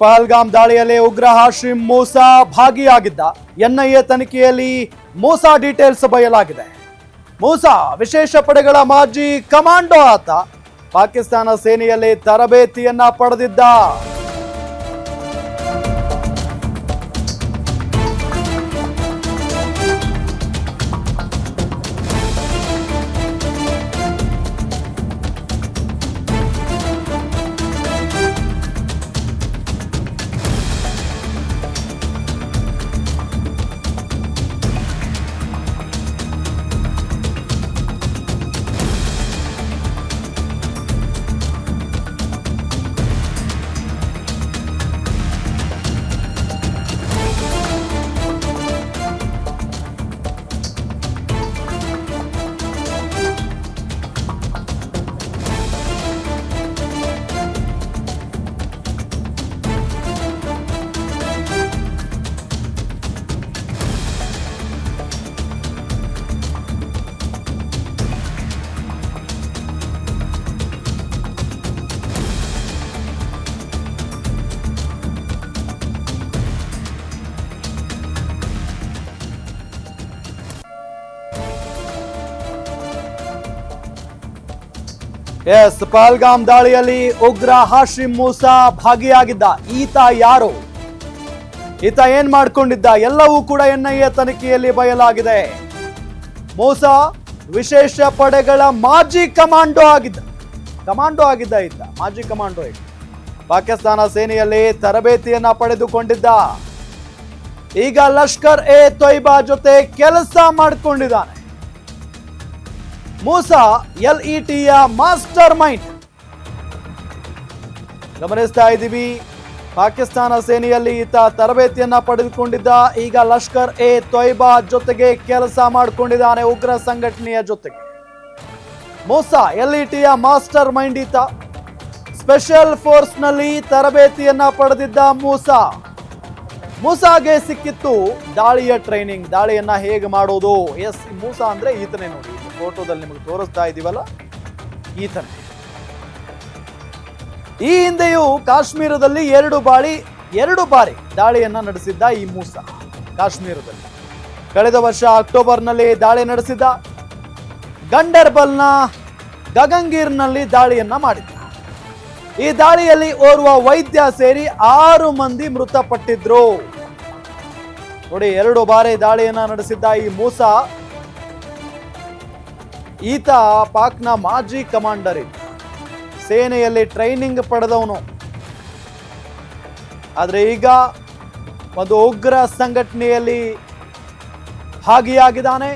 ಪಹಲ್ಗಾಮ್ ದಾಳಿಯಲ್ಲಿ ಉಗ್ರ ಹಾಶಿಂ ಮೂಸಾ ಭಾಗಿಯಾಗಿದ್ದ. ಎನ್ಐಎ ತನಿಖೆಯಲ್ಲಿ ಮೂಸಾ ಡೀಟೇಲ್ಸ್ ಬಯಲಾಗಿದೆ. ಮೂಸಾ ವಿಶೇಷ ಪಡೆಗಳ ಮಾಜಿ ಕಮಾಂಡೋ ಆತ. ಪಾಕಿಸ್ತಾನ ಸೇನೆಯಲ್ಲಿ ತರಬೇತಿಯನ್ನ ಪಡೆದಿದ್ದ. ಪಹಲ್ಗಾಮ್ ದಾಳಿಯಲ್ಲಿ ಉಗ್ರ ಹಾಶಿಂ ಮೂಸಾ ಭಾಗಿಯಾಗಿದ್ದ. ಈತ ಯಾರು, ಈತ ಏನ್ ಮಾಡ್ಕೊಂಡಿದ್ದ, ಎಲ್ಲವೂ ಕೂಡ ಎನ್ಐಎ ತನಿಖೆಯಲ್ಲಿ ಬಯಲಾಗಿದೆ. ಮೂಸಾ ವಿಶೇಷ ಪಡೆಗಳ ಮಾಜಿ ಕಮಾಂಡೋ ಆಗಿದ್ದ ಈತ ಮಾಜಿ ಕಮಾಂಡೋ. ಪಾಕಿಸ್ತಾನ ಸೇನೆಯಲ್ಲಿ ತರಬೇತಿಯನ್ನ ಪಡೆದುಕೊಂಡಿದ್ದ. ಈಗ ಲಷ್ಕರ್ ಎ ತೊಯ್ಬಾ ಜೊತೆ ಕೆಲಸ ಮಾಡಿಕೊಂಡಿದ್ದಾನೆ. ಮೂಸಾ LETಯ ಮಾಸ್ಟರ್ ಮೈಂಡ್. ಗಮನಿಸ್ತಾ ಇದ್ದೀವಿ, ಪಾಕಿಸ್ತಾನ ಸೇನೆಯಲ್ಲಿ ಈತ ತರಬೇತಿಯನ್ನ ಪಡೆದುಕೊಂಡಿದ್ದ. ಈಗ ಲಷ್ಕರ್ ಎ ತೊಯ್ಬಾ ಜೊತೆಗೆ ಕೆಲಸ ಮಾಡಿಕೊಂಡಿದ್ದಾನೆ, ಉಗ್ರ ಸಂಘಟನೆಯ ಜೊತೆಗೆ. ಮೂಸಾ LETಯ ಮಾಸ್ಟರ್ ಮೈಂಡ್ ಈತ. ಸ್ಪೆಷಲ್ ಫೋರ್ಸ್ ನಲ್ಲಿ ತರಬೇತಿಯನ್ನ ಪಡೆದಿದ್ದ ಮೂಸಾಗೆ ಸಿಕ್ಕಿತ್ತು ದಾಳಿಯ ಟ್ರೈನಿಂಗ್. ದಾಳಿಯನ್ನ ಹೇಗೆ ಮಾಡೋದು. ಮೂಸಾ ಅಂದ್ರೆ ಈತನೇ ನೋಡಿ, ಫೋಟೋದಲ್ಲಿ ನಿಮಗೆ ತೋರಿಸ್ತಾ ಇದೀವಲ್ಲ, ಈತನೇ. ಈ ಹಿಂದೆಯೂ ಕಾಶ್ಮೀರದಲ್ಲಿ ಎರಡು ಬಾರಿ ದಾಳಿಯನ್ನ ನಡೆಸಿದ್ದ ಈ ಮೂಸಾ. ಕಾಶ್ಮೀರದಲ್ಲಿ ಕಳೆದ ವರ್ಷ ಅಕ್ಟೋಬರ್ನಲ್ಲಿ ದಾಳಿ ನಡೆಸಿದ್ದ. ಗಂಡರ್ಬಲ್ನ ಗಗನ್ಗಿರ್ನಲ್ಲಿ ದಾಳಿಯನ್ನ ಮಾಡಿದ್ದ. ಈ ದಾಳಿಯಲ್ಲಿ ಓರ್ವ ವೈದ್ಯ ಸೇರಿ 6 ಮಂದಿ ಮೃತಪಟ್ಟಿದ್ರು. ನೋಡಿ, 2 ಬಾರಿ ದಾಳಿಯನ್ನ ನಡೆಸಿದ್ದ ಈ ಮೂಸಾ. ಈತ ಪಾಕ್ನ ಮಾಜಿ ಕಮಾಂಡರ್ ಇದ್ದ. ಸೇನೆಯಲ್ಲಿ ಟ್ರೈನಿಂಗ್ ಪಡೆದವನು. ಆದ್ರೆ ಈಗ ಒಂದು ಉಗ್ರ ಸಂಘಟನೆಯಲ್ಲಿ ಭಾಗಿಯಾಗಿದ್ದಾನೆ.